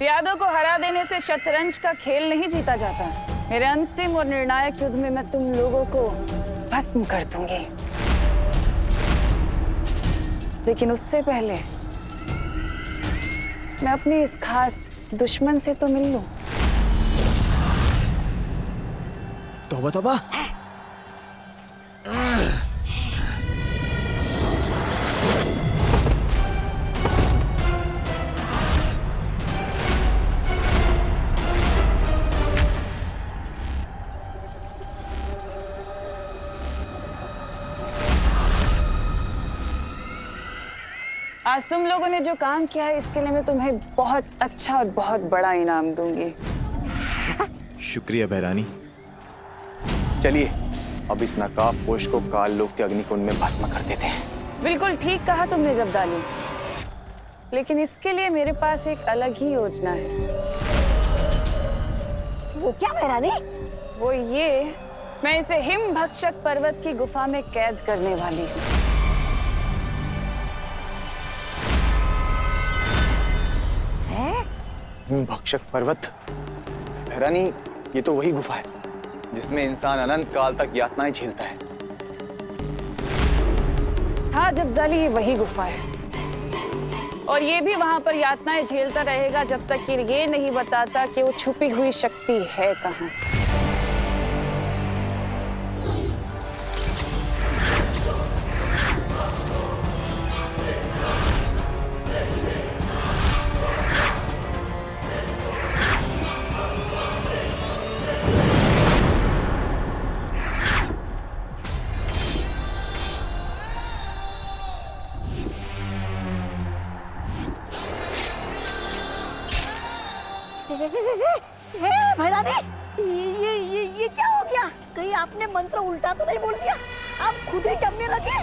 यादों को हरा देने से शतरंज का खेल नहीं जीता जाता। मेरे अंतिम और निर्णायक युद्ध में मैं तुम लोगों को भस्म कर दूंगी, लेकिन उससे पहले मैं अपनी इस खास दुश्मन से तो मिल लूं। तौबा तौबा। आज तुम लोगों ने जो काम किया है इसके लिए मैं तुम्हें बहुत अच्छा और बहुत बड़ा इनाम दूंगी। शुक्रिया बहरानी। चलिए अब इस नकाबपोश को काल लोक के अग्निकुंड में भस्म कर देते हैं। बिल्कुल ठीक कहा तुमने जब्दाली, लेकिन इसके लिए मेरे पास एक अलग ही योजना है। वो क्या बहरानी? वो ये, मैं इसे हिम भक्षक पर्वत की गुफा में कैद करने वाली हूँ। भक्षक पर्वत? बहरानी, ये तो वही गुफा है जिसमें इंसान अनंत काल तक यातनाएं झेलता है। हाँ जब्दाली, ये वही गुफा है और ये भी वहां पर यातनाएं झेलता रहेगा जब तक कि ये नहीं बताता कि वो छुपी हुई शक्ति है कहाँ। भैरानी, ये क्या हो गया? कहीं आपने मंत्र उल्टा तो नहीं बोल दिया? आप खुद ही जमने लगे।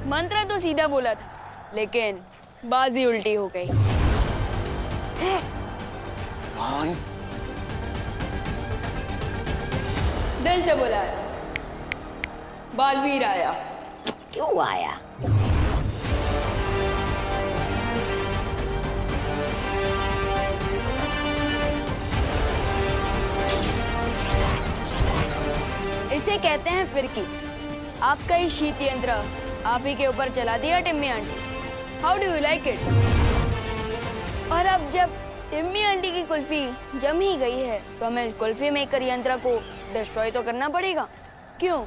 मंत्र तो सीधा बोला था, लेकिन बाजी उल्टी हो गई। दिल से बोला है, बालवीर आया। क्यों आया? इसे कहते हैं फिरकी। आपका ही शीत यंत्र आप ही के ऊपर चला दिया Timmy aunty. How do you like it? और अब जब टिम्मी आंटी की कुल्फी जम ही गई है तो हमें कुल्फी मेकर यंत्र को डिस्ट्रॉय तो करना पड़ेगा। क्यों?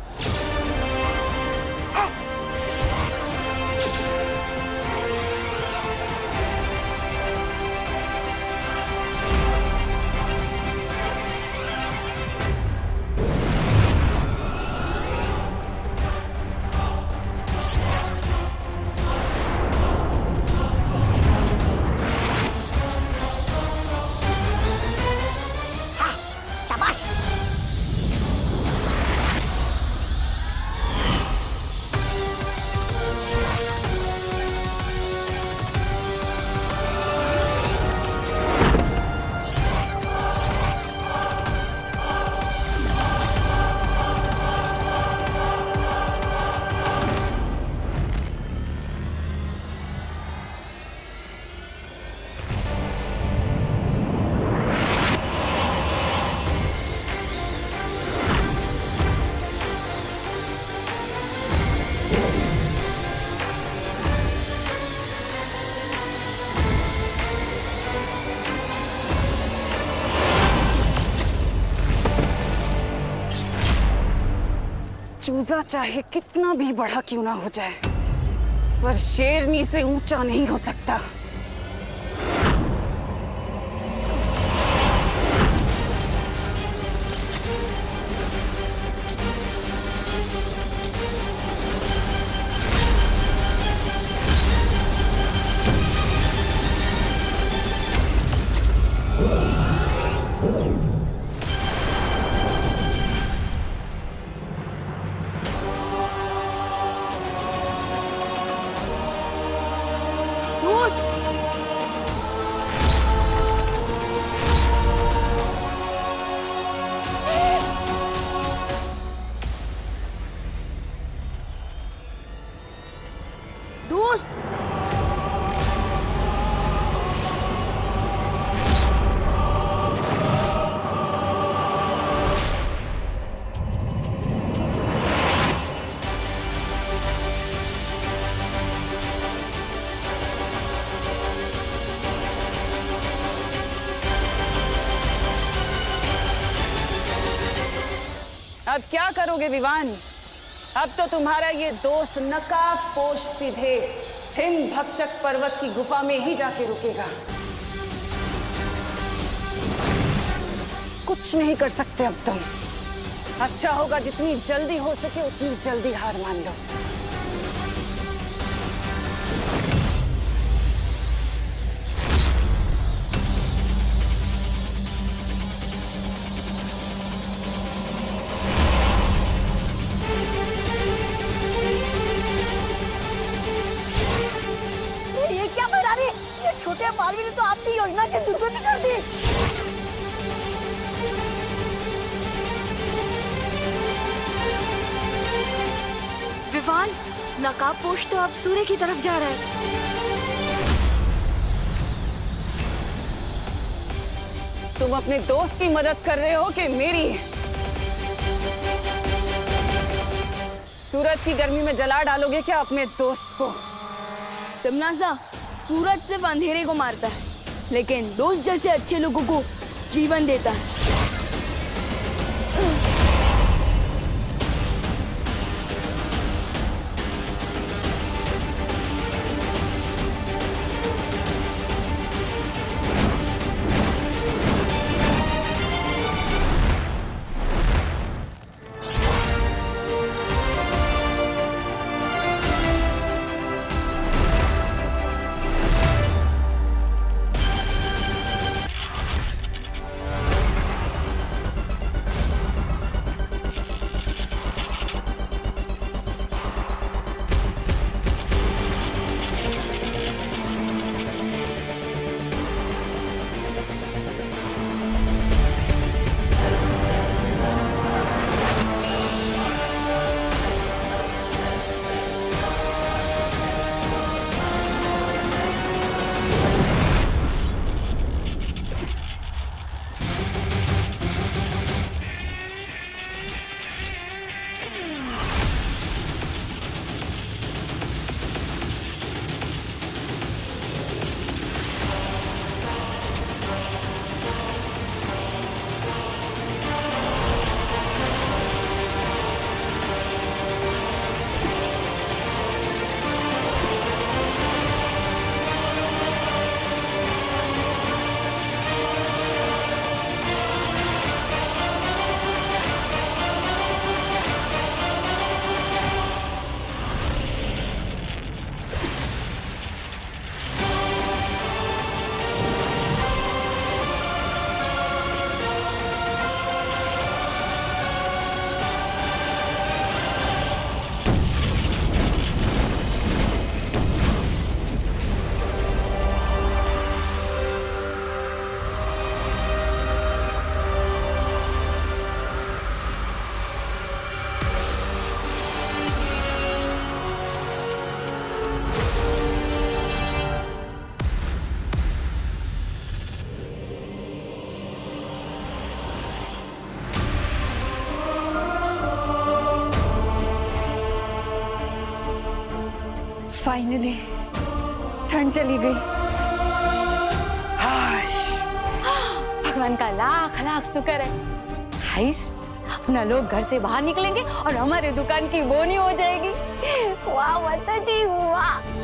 चूजा चाहे कितना भी बड़ा क्यों ना हो जाए, पर शेरनी से ऊंचा नहीं हो सकता। दोस्त। अब क्या करोगे विवान? अब तो तुम्हारा ये दोस्त नकाब पोश सीधे हिम भक्षक पर्वत की गुफा में ही जाके रुकेगा। कुछ नहीं कर सकते अब तुम। अच्छा होगा जितनी जल्दी हो सके उतनी जल्दी हार मान लो। ये क्या भैरानी, ये छोटे मालवी ने तो आपकी योजना की दुर्गति कर दी। विवान, नकाबपोश तो अब सूर्य की तरफ जा रहा है। तुम अपने दोस्त की मदद कर रहे हो कि मेरी? सूरज की गर्मी में जला डालोगे क्या अपने दोस्त को? तिमनासा, सूरज सिर्फ अंधेरे को मारता है, लेकिन दोस्त जैसे अच्छे लोगों को जीवन देता है। फाइनली ठंड चली गई। भगवान का लाख लाख शुक्र है। हाइस, अपना लोग घर से बाहर निकलेंगे और हमारे दुकान की बोनी हो जाएगी। वाह माता जी वाह।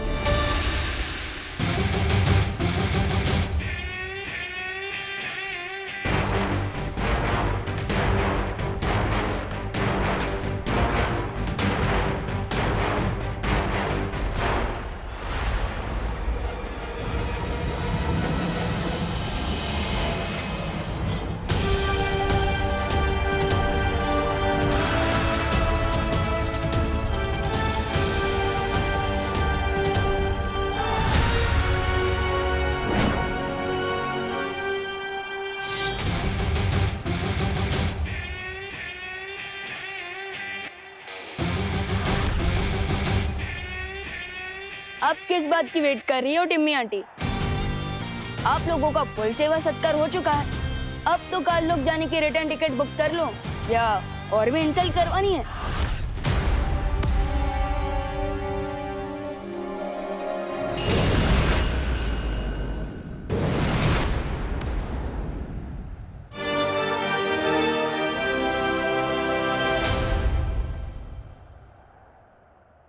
आप किस बात की वेट कर रही हो टिम्मी आंटी? आप लोगों का फुल सेवा सत्कार हो चुका है। अब तो काल लोग जाने की रिटर्न टिकट बुक कर लो या और भी इंसल्ट करवानी है?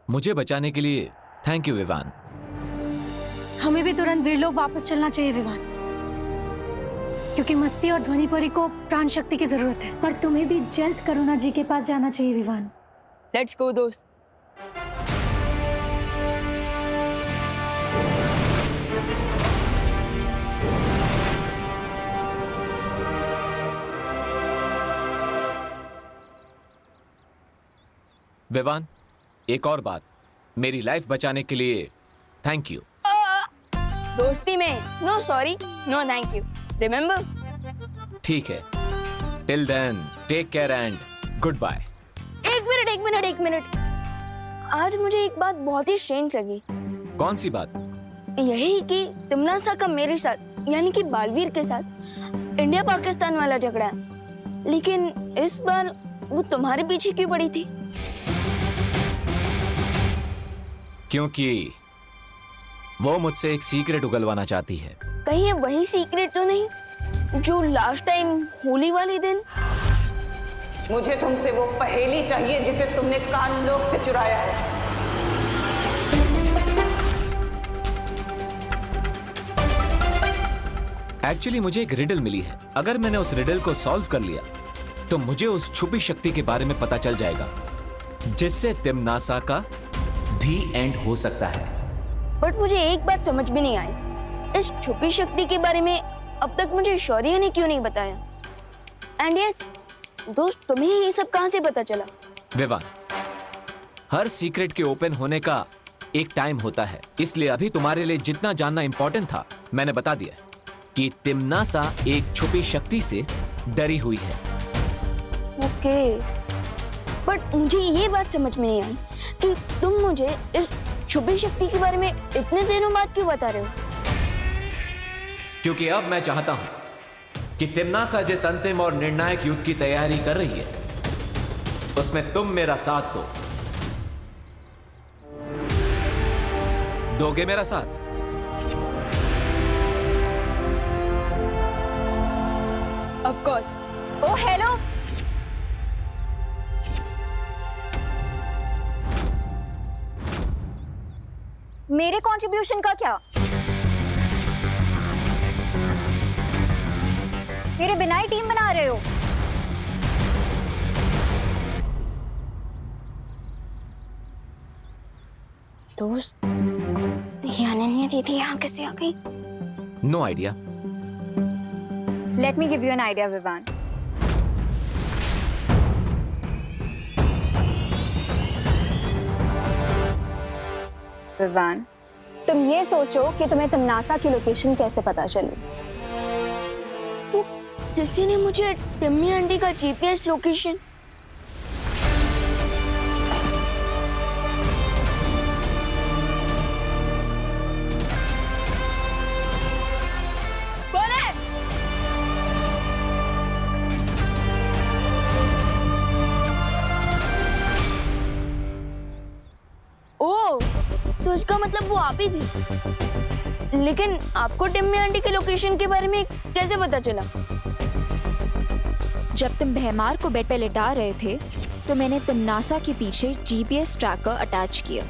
मुझे बचाने के लिए थैंक यू विवान। हमें भी तुरंत वीर लोग वापस चलना चाहिए विवान, क्योंकि मस्ती और ध्वनिपुरी को प्राण शक्ति की जरूरत है। पर तुम्हें भी जल्द करुणा जी के पास जाना चाहिए विवान। लेट्स गो दोस्त। विवान, एक और बात, मेरी लाइफ बचाने के लिए थैंक यू। दोस्ती में no sorry no thank you, remember? ठीक है, till then take care and goodbye. एक मिनट। आज मुझे एक बात बहुत ही स्ट्रेंज लगी। कौन सी बात? यही कि तिमनासा का मेरे साथ यानी कि बालवीर के साथ इंडिया पाकिस्तान वाला झगड़ा है, लेकिन इस बार वो तुम्हारे पीछे क्यों पड़ी थी? क्योंकि वो मुझसे एक सीक्रेट उगलवाना चाहती है। कहीं ये वही सीक्रेट तो नहीं जो लास्ट टाइम होली वाले दिन? मुझे तुमसे वो पहेली चाहिए जिसे तुमने कान लोग से चुराया है। एक्चुअली मुझे एक रिडल मिली है। अगर मैंने उस रिडल को सॉल्व कर लिया तो मुझे उस छुपी शक्ति के बारे में पता चल जाएगा, जिससे तिमनासा का भी एंड हो सकता है। बट मुझे एक बात समझ में नहीं आई, इस छुपी शक्ति के बारे में अब तक मुझे शौर्य ने क्यों नहीं बताया? एंड यस दोस्त, तुम्हें ये सब कहां से पता चला? विवान, हर सीक्रेट के ओपन होने का एक टाइम होता है, इसलिए अभी तुम्हारे लिए जितना जानना इंपॉर्टेंट था मैंने बता दिया कि तिमनासा एक छुपी शक्ति से डरी हुई है। ओके, बट मुझे ये बात समझ में नहीं आई कि तुम मुझे इस छुपी शक्ति के बारे में इतने दिनों बाद क्यों बता रहे हो? क्योंकि अब मैं चाहता हूं कि तिमनासा जिस अंतिम और निर्णायक युद्ध की तैयारी कर रही है उसमें तुम मेरा साथ दो। दोगे मेरा साथ? Of course. ओ हेलो, मेरे कंट्रीब्यूशन का क्या? मेरे बिना ही टीम बना रहे हो? दोस्त, ये अनन्या दीदी यहाँ कैसे आ गई? No idea. Let me give you an idea Vivaan. Vivaan, तुम ये सोचो कि तुम्हें तिमनासा की लोकेशन कैसे पता चली? किसी ने मुझे टिम्मी आंटी का जीपीएस लोकेशन। कौन है? ओ, तो इसका मतलब वो आप ही थी। लेकिन आपको टिम्मी आंटी के लोकेशन के बारे में कैसे पता चला? जब तुम भैमार को बेड पे लिटा रहे थे तो मैंने तिमनासा के पीछे जीपीएस ट्रैकर अटैच किया।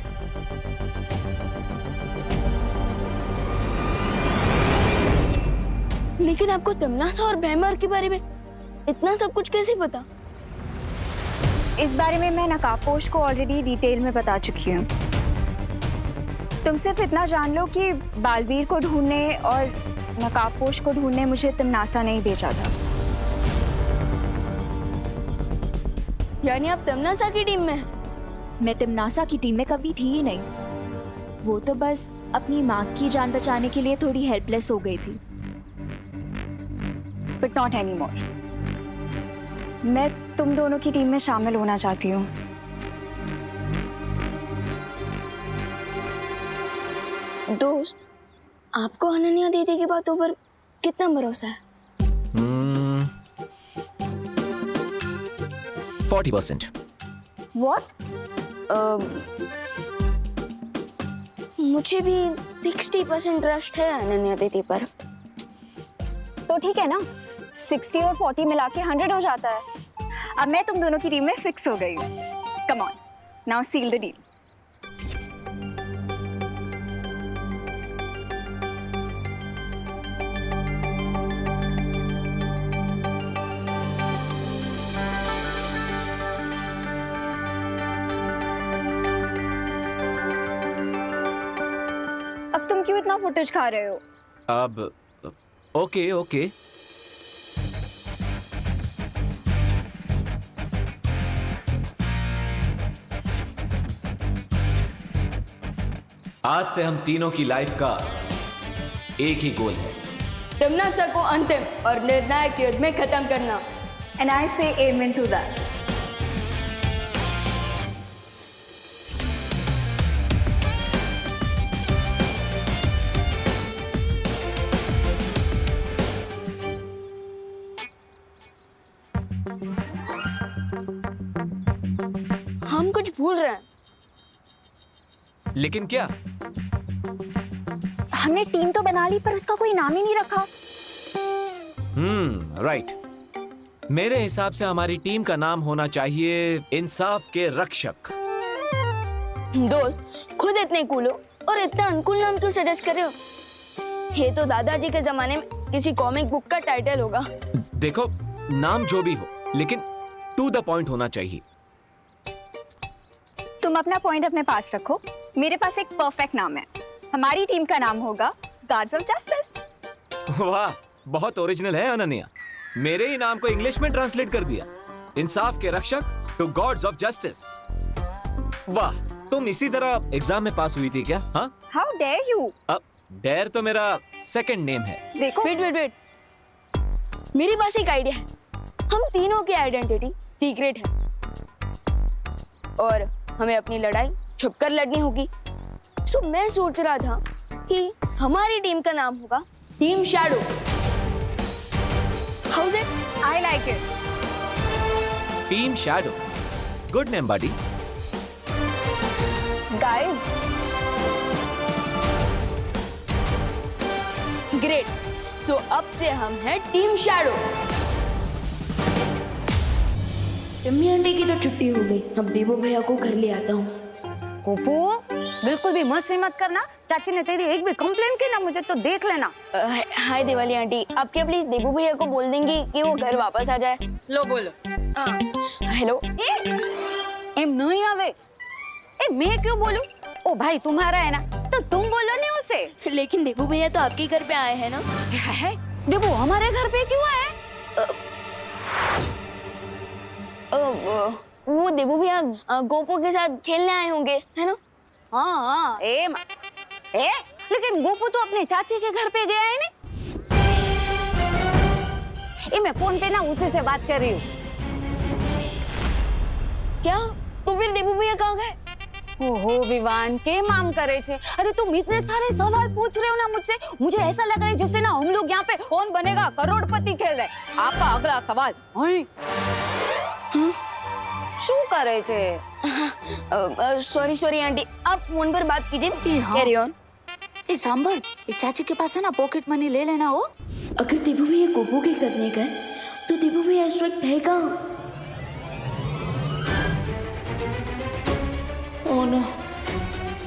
लेकिन आपको तिमनासा और भैमार के बारे में इतना सब कुछ कैसे पता? इस बारे में मैं नकाबपोश को ऑलरेडी डिटेल में बता चुकी हूँ। तुम सिर्फ इतना जान लो कि बालवीर को ढूंढने और नकाबपोश को ढूंढने मुझे तिमनासा नहीं भेजा था। यानी आप तिमनासा की टीम में हैं? मैं तिमनासा की टीम में कभी थी ही नहीं। वो तो बस अपनी माँ की जान बचाने के लिए थोड़ी हेल्पलेस हो गई थी। But not any more. मैं तुम दोनों की टीम में शामिल होना चाहती हूँ। दोस्त, आपको अनन्या दीदी की बातों पर कितना भरोसा है? 40%। व्हाट? मुझे भी 60% ट्रस्ट है अनन्या दीदी पर। तो ठीक है ना, 60 और 40 मिला के 100 हो जाता है। अब मैं तुम दोनों की टीम में फिक्स हो गई हूँ। Come on, now seal the deal. अब तुम क्यों इतना फुटेज खा रहे हो? अब ओके ओके, आज से हम तीनों की लाइफ का एक ही गोल है, तिम्नासा को अंतिम और निर्णायक युद्ध में खत्म करना। And I say amen to that. हम कुछ भूल रहे हैं। लेकिन क्या? हमने टीम तो बना ली पर उसका कोई नाम ही नहीं रखा। राइट। मेरे हिसाब से हमारी टीम का नाम होना चाहिए इंसाफ के रक्षक। दोस्त, खुद इतने कूल हो और इतना अनकूल नाम क्यों सजेस्ट कर रहे हो? ये तो दादाजी के जमाने में किसी कॉमिक बुक का टाइटल होगा। देखो, नाम जो भी हो, लेकिन टू द पॉइंट होना चाहिए। तुम अपना पॉइंट अपने पास रखो। मेरे पास एक परफेक्ट नाम है। हमारी टीम का नाम होगा गार्ड्स ऑफ जस्टिस। वाह, बहुत ओरिजिनल है अनन्या। मेरे ही नाम को इंग्लिश में ट्रांसलेट कर दिया, इंसाफ के रक्षक टू गॉड्स ऑफ जस्टिस। वाह, तुम इसी तरह एग्जाम में पास हुई थी क्या? हाँ, हाउ डेयर यू? अब डेयर तो मेरा सेकंड नेम है। देखो, वेट, मेरे पास एक आइडिया है। हम तीनों की आइडेंटिटी सीक्रेट है और हमें अपनी लड़ाई छुपकर लड़नी होगी। सो मैं सोच रहा था कि हमारी टीम का नाम होगा team shadow. How's it? I like it. Team shadow, good name buddy. Guys, great. So अब से हम हैं टीम शैडो। टिम्मी आंटी की तो छुट्टी हो गई। अब देवो भैया को घर ले आता हूँ। गोपू, बिल्कुल भी मस्ती मत करना। चाची ने तेरी एक भी कंप्लेंट की ना, मुझे तो देख लेना। हाय दिवाली आंटी, आप क्या प्लीज देवो भैया को बोल देंगी कि वो घर वापस आ जाए? लो बोलो। हेलो। एम नहीं आवे। ए, मैं क्यों बोलूं? ओ भाई तुम्हारा है ना, तो तुम बोलो नहीं उसे। लेकिन देवो भैया तो आपके घर पे आए हैं ना? है? देवो हमारे घर पे क्यों आए? वो देवो भैया गोपो के साथ खेलने आए होंगे, है ना? हाँ, लेकिन गोपू तो अपने चाची के घर पे गया है नहीं। मैं फोन पे ना उसी से बात कर रही हूँ। क्या? तो फिर देवो भैया कहाँ गए? ओहो विवान, के माम करे छे? अरे तुम इतने सारे सवाल पूछ रहे हो ना मुझसे, मुझे ऐसा लग रहा है जैसे ना हम लोग यहाँ पे कौन बनेगा करोड़पति खेल रहे। आपका अगला सवाल। शू करे छे? सॉरी आंटी, आप फोन पर बात कीजिए। Carry on. ये सांभर, एक चाची के पास है ना, पॉकेट मनी ले लेना। हो अगर देवो भैया गोपो के करने गए तो देवो भैया इस वक्त है कहाँ? ओह नो,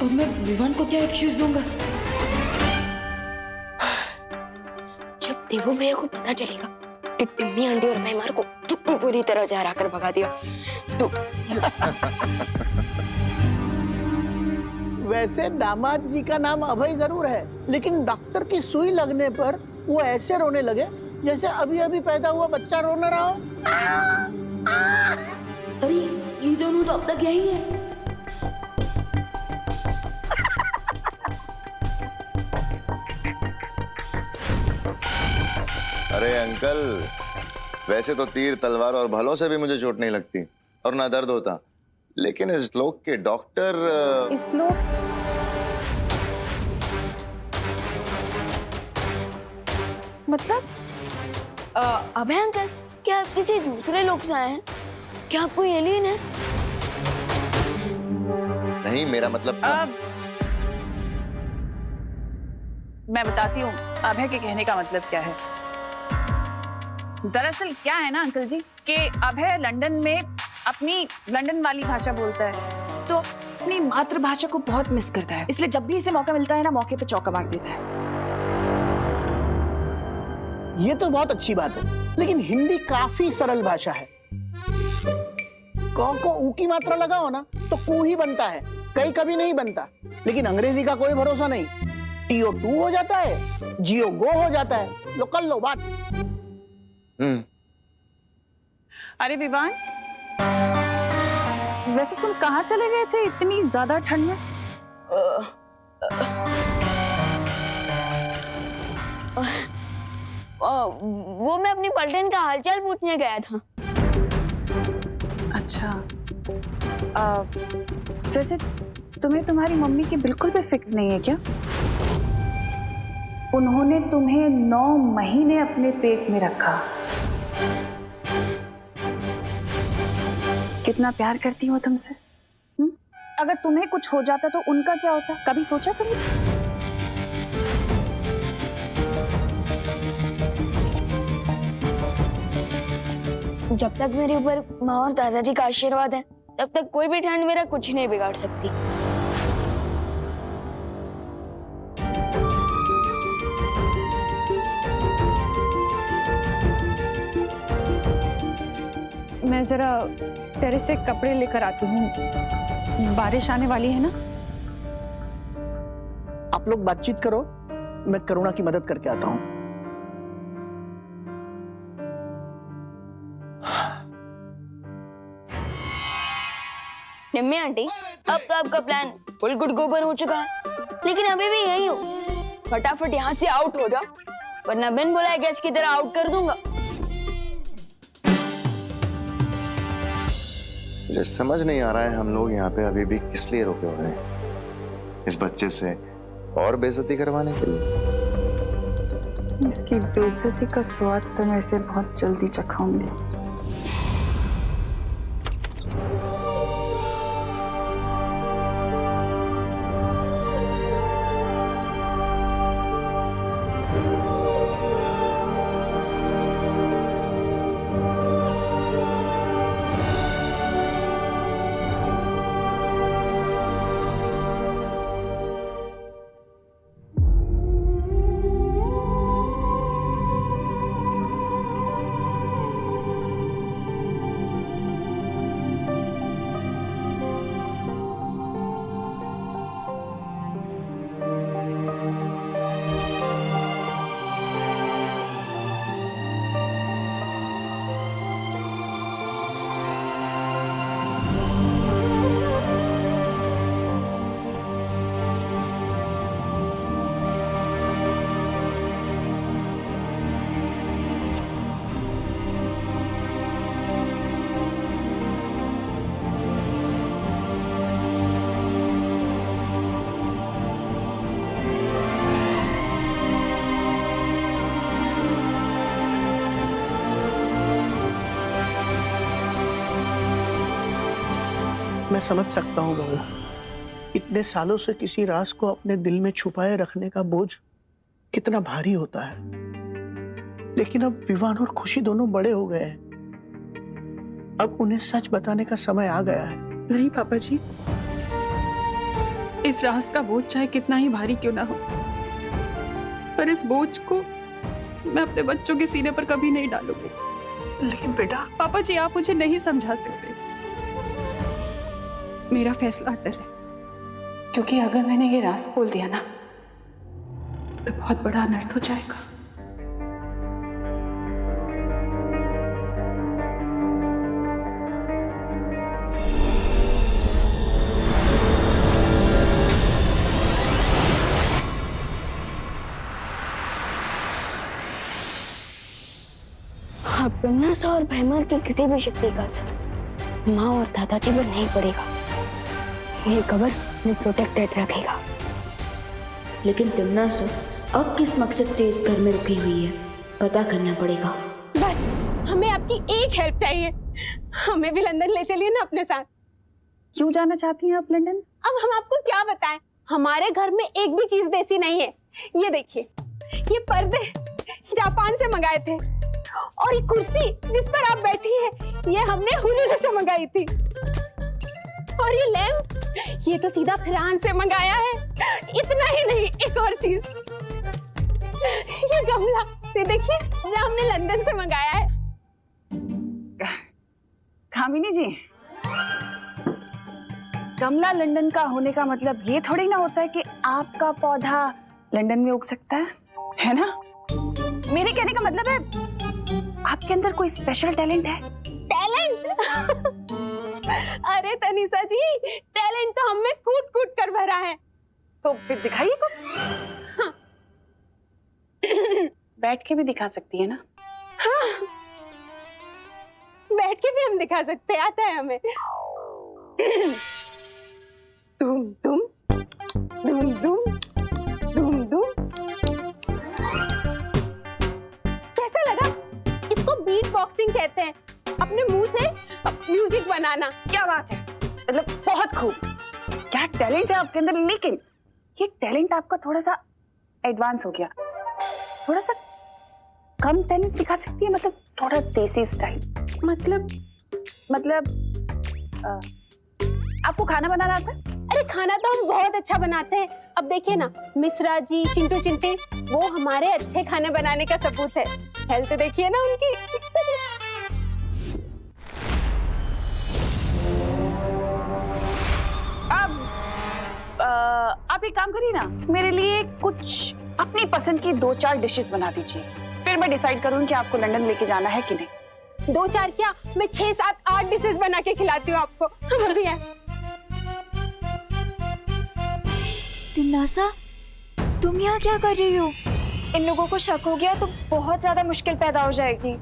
अब मैं विवान को क्या एक्सक्यूज दूंगा? जब देवो भैया को पता चलेगा कि टिम्मी आंटी और भैमार को पूरी तरह से हरा कर भगा दिया तो वैसे दामाद जी का नाम अभय जरूर है, लेकिन डॉक्टर की सुई लगने पर वो ऐसे रोने लगे जैसे अभी अभी पैदा हुआ बच्चा रो न रहा हो। अरे ये दोनों तो अब तक यही है। अरे अंकल, वैसे तो तीर तलवार और भलों से भी मुझे चोट नहीं लगती और ना दर्द होता, लेकिन इस लोक के डॉक्टर। इस लोक? मतलब? अभय अंकल, क्या आप किसी दूसरे लोग से आए हैं? क्या आप कोई एलियन है? नहीं, मेरा मतलब था। मैं बताती हूँ अभय के कहने का मतलब क्या है। दरअसल क्या है ना अंकल जी कि अभय लंदन में अपनी लंदन वाली भाषा बोलता है, तो अपनी मातृभाषा को बहुत मिस करता है, इसलिए जब भी इसे मौका मिलता है ना, मौके पे चौका मार देता है। ये तो बहुत अच्छी बात है, लेकिन हिंदी काफी सरल भाषा है। क को ऊ की मात्रा लगाओ ना तो कू ही बनता है, कई कभी नहीं बनता। लेकिन अंग्रेजी का कोई भरोसा नहीं, टीओ टू हो जाता है, जियो गो हो जाता है। लो कर लो बात। अरे विवान, वैसे तुम कहाँ चले गए थे इतनी ज्यादा ठंड में? वो मैं अपनी पलटन का हालचाल पूछने गया था। अच्छा, वैसे तुम्हें तुम्हारी मम्मी की बिल्कुल भी फिक्र नहीं है क्या? उन्होंने तुम्हें 9 महीने अपने पेट में रखा। कितना प्यार करती हो तुमसे। अगर तुम्हें कुछ हो जाता तो उनका क्या होता, कभी सोचा तुमने? जब तक मेरे ऊपर माँ और दादाजी का आशीर्वाद है, तब तक कोई भी ठंड मेरा कुछ नहीं बिगाड़ सकती। मैं जरा टेरेस से कपड़े लेकर आती हूँ, बारिश आने वाली है ना। आप लोग बातचीत करो, मैं करुणा की मदद करके आता हूँ। निम्मी आंटी, अब तो आपका प्लान फुल गुड गोबर हो चुका है, लेकिन अभी भी यही हो। फटाफट यहाँ से आउट हो जाओ, वरना बिन बुलाए गैस की तरह आउट कर दूंगा। मुझे समझ नहीं आ रहा है हम लोग यहाँ पे अभी भी किस लिए रुके हुए हैं। इस बच्चे से और बेइज्जती करवाने के लिए? इसकी बेइज्जती का स्वाद तो मैं इसे बहुत जल्दी चखाऊंगी। मैं समझ सकता हूँ बहू, इतने सालों से किसी राज को अपने दिल में छुपाए रखने का बोझ कितना भारी होता है। लेकिन अब विवान और खुशी दोनों बड़े हो गए हैं, अब उन्हें सच बताने का समय आ गया है। नहीं पापा जी, इस राज का बोझ चाहे कितना ही भारी क्यों ना हो, पर इस बोझ को मैं अपने बच्चों के सीने पर कभी नहीं डालूंगी। लेकिन बेटा। पापा जी, आप मुझे नहीं समझा सकते। मेरा फैसला अटल है, क्योंकि अगर मैंने ये राज खोल दिया ना तो बहुत बड़ा अनर्थ हो जाएगा। बिमनासा और भैमर की किसी भी शक्ति का असर माँ और दादाजी पर नहीं पड़ेगा। ये कवर में प्रोटेक्टेड रखेगा। लेकिन तिमनासा अब किस मकसद से इस घर में रुकी हुई है? पता करना पड़ेगा। बस हमें आपकी एक हेल्प चाहिए, हमें भी लंदन ले चलिए ना अपने साथ। क्यों जाना चाहती हैं आप लंदन? अब हम आपको क्या बताएं, हमारे घर में एक भी चीज देसी नहीं है। ये देखिए, ये पर्दे जापान से मंगाए थे, और ये कुर्सी जिस पर आप बैठी हैं ये हमने हुनर से मंगाई थी, और ये लैंप ये तो सीधा फ्रांस से मंगाया है। इतना ही नहीं, एक और चीज, ये गमला ये देखिए ये हमने लंदन से मंगाया है। कामिनी जी, गमला लंदन का होने का मतलब ये थोड़ी ना होता है कि आपका पौधा लंदन में उग सकता है ना? मेरे कहने का मतलब है आपके अंदर कोई स्पेशल टैलेंट है। टैलेंट? अरे तनिषा जी, टैलेंट तो हमें कूट कूट कर भरा है। तो फिर दिखाइए कुछ। हाँ। बैठ के भी दिखा सकती है ना? हाँ, बैठ के भी हम दिखा सकते हैं, आता है हमें। तुम तुम तुम तुम तुम तुम। कैसा लगा? इसको बीट बॉक्सिंग कहते हैं, अपने मुंह से म्यूजिक बनाना। क्या बात है, मतलब बहुत खूब। क्या टैलेंट है आपके अंदर, लेकिन ये टैलेंट आपका थोड़ा सा एडवांस हो गया। थोड़ा सा कम टैलेंट दिखा सकती है, मतलब थोड़ा देसी स्टाइल। मतलब आपको खाना बनाना आता है? अरे खाना तो हम बहुत अच्छा बनाते हैं। अब देखिए ना, मिश्रा जी, चिंटू चिंटी, वो हमारे अच्छे खाने बनाने का सबूत है। हेल्थ देखिए ना उनकी। आप एक काम करिए ना, मेरे लिए कुछ अपनी पसंद की 2-4 डिशेस बना दीजिए, फिर मैं डिसाइड करूँ कि आपको लंदन लेके जाना है कि नहीं। 2-4 क्या, मैं 6, 7, 8 डिशेस बना के खिलाती हूँ आपको। बढ़िया। तिमनासा, तुम यहाँ क्या कर रही हो? इन लोगों को शक हो गया तो बहुत ज्यादा मुश्किल पैदा हो जाएगी।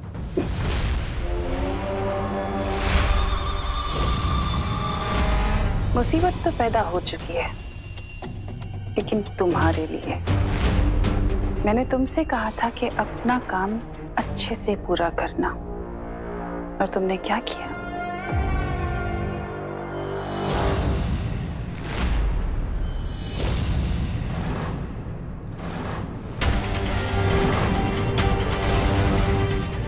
मुसीबत तो पैदा हो चुकी है, लेकिन तुम्हारे लिए। मैंने तुमसे कहा था कि अपना काम अच्छे से पूरा करना, और तुमने क्या किया?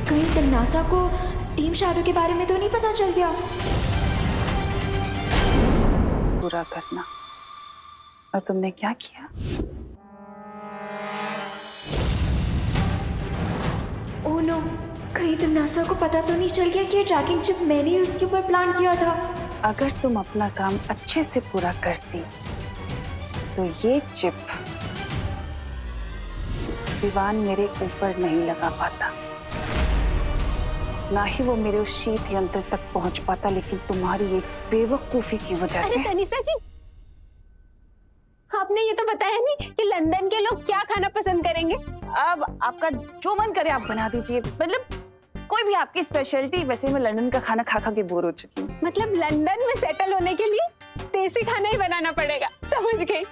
कहीं तिमनासा को टीम शाडो के बारे में तो नहीं पता चल गया? पूरा करना, और तुमने क्या किया? ओह नो, कहीं तिमनासा को पता तो नहीं चल गया कि ये ट्रैकिंग चिप मैंने ही उसके ऊपर प्लान किया था? अगर तुम अपना काम अच्छे से पूरा करती तो ये चिप दीवान मेरे ऊपर नहीं लगा पाता, ना ही वो मेरे उस शीत यंत्र तक पहुंच पाता, लेकिन तुम्हारी एक बेवकूफी की वजह से। अरे तनिषा जी, आपने ये तो बताया नहीं कि लंदन के लोग क्या खाना पसंद करेंगे। अब आपका जो मन करे आप बना दीजिए, मतलब कोई भी आपकी स्पेशलिटी। वैसे मैं लंदन का खाना खा खा के बोर हो चुकी हूँ। मतलब लंदन में सेटल होने के लिए देसी खाना ही बनाना पड़ेगा, समझ गई।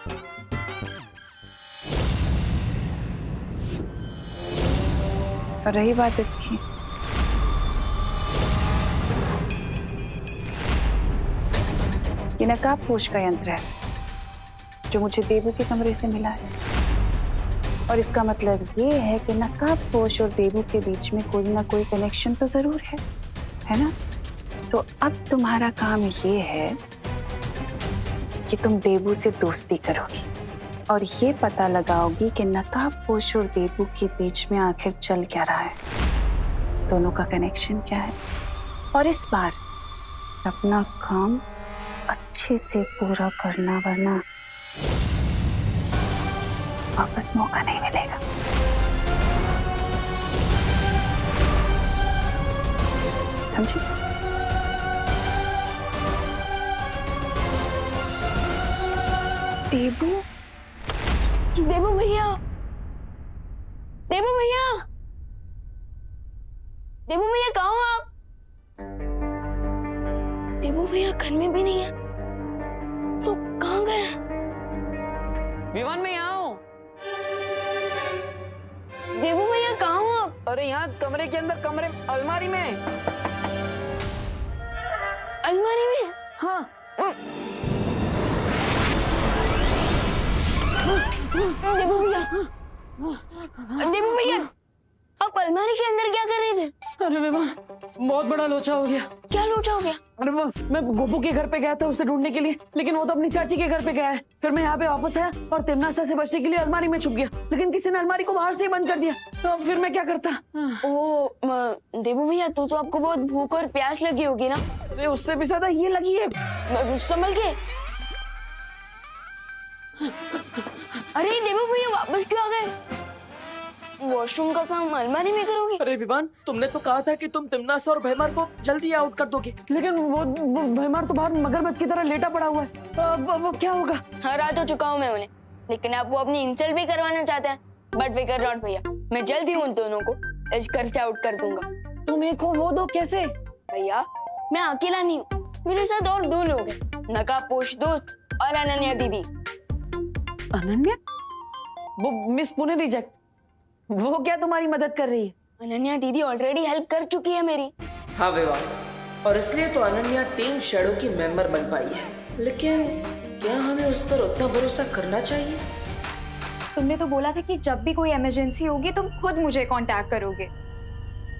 और रही बात इसकी, ये नकाबपोश का यंत्र है जो मुझे देवू के कमरे से मिला है, और इसका मतलब ये है कि नकाबपोश और देवू के बीच में कोई ना कोई कनेक्शन तो जरूर है ना? तो अब तुम्हारा काम ये है कि तुम देवू से दोस्ती करोगी और ये पता लगाओगी कि नकाबपोश और देवू के बीच में आखिर चल क्या रहा है, दोनों का कनेक्शन क्या है। और इस बार अपना काम अच्छे से पूरा करना, वरना वापस मौका नहीं मिलेगा। समझी? देवू, देवू भैया, देवू भैया, देवू भैया कहाँ हो आप? देवू भैया घर में भी नहीं है, तो कहाँ गए? विवान में यहाँ हूँ। देवू भैया कहाँ हो आप? अरे यहाँ कमरे के अंदर, कमरे अलमारी में। अलमारी में? हाँ। देबू भैया, देबू भैया, आप अलमारी के अंदर क्या कर रहे थे? अरे विवान, बहुत बड़ा लोचा हो गया। क्या लोचा हो गया? अरे मैं गोपू के घर पे गया था उसे ढूंढने के लिए, लेकिन वो तो अपनी चाची के घर पे गया है। फिर मैं यहाँ पे वापस आया और तिमनासा से बचने के लिए अलमारी में छुप गया, लेकिन किसी ने अलमारी को बाहर से ही बंद कर दिया। तो अब फिर मैं क्या करता? ओ देबू भैया, तो आपको बहुत भूख और प्यास लगी होगी ना? अरे उससे भी ज्यादा ये लगी है। संभल के। अरे देबू भैया वापस क्यों आ गए? वॉशरूम का काम अलमारी में करोगे? अरे विवान, तुमने तो कहा था कि तुम तिमनासा और भैमार को जल्दी आउट कर दोगे, लेकिन वो भैमार तो बाहर मगरमच्छ की तरह लेटा पड़ा हुआ है। अब क्या होगा? हरा तो चुका हूँ मैं उन्हें, लेकिन आप वो अपनी इंसल्ट भी करवाना चाहते हैं। बट फिकर नॉट भैया, मैं जल्द ही उन दोनों को इस घर से आउट कर दूंगा। तुम एक हो वो दो कैसे? भैया मैं अकेला नहीं हूँ, मेरे साथ और 2 लोग हैं, नकाबपोश दोस्त और अनन्या दीदी। अनन्या? वो मिस पुणे रिजेक्ट, वो क्या तुम्हारी मदद कर रही है? अनन्या दीदी ऑलरेडी हेल्प कर चुकी है मेरी। हाँ विवाह, और इसलिए तो अनन्या टीम शैडो की मेंबर बन पाई है। लेकिन क्या हमें उस पर उतना भरोसा करना चाहिए? तुमने तो बोला था कि जब भी कोई इमरजेंसी होगी तुम खुद मुझे कांटेक्ट करोगे।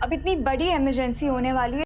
अब इतनी बड़ी इमरजेंसी होने वाली है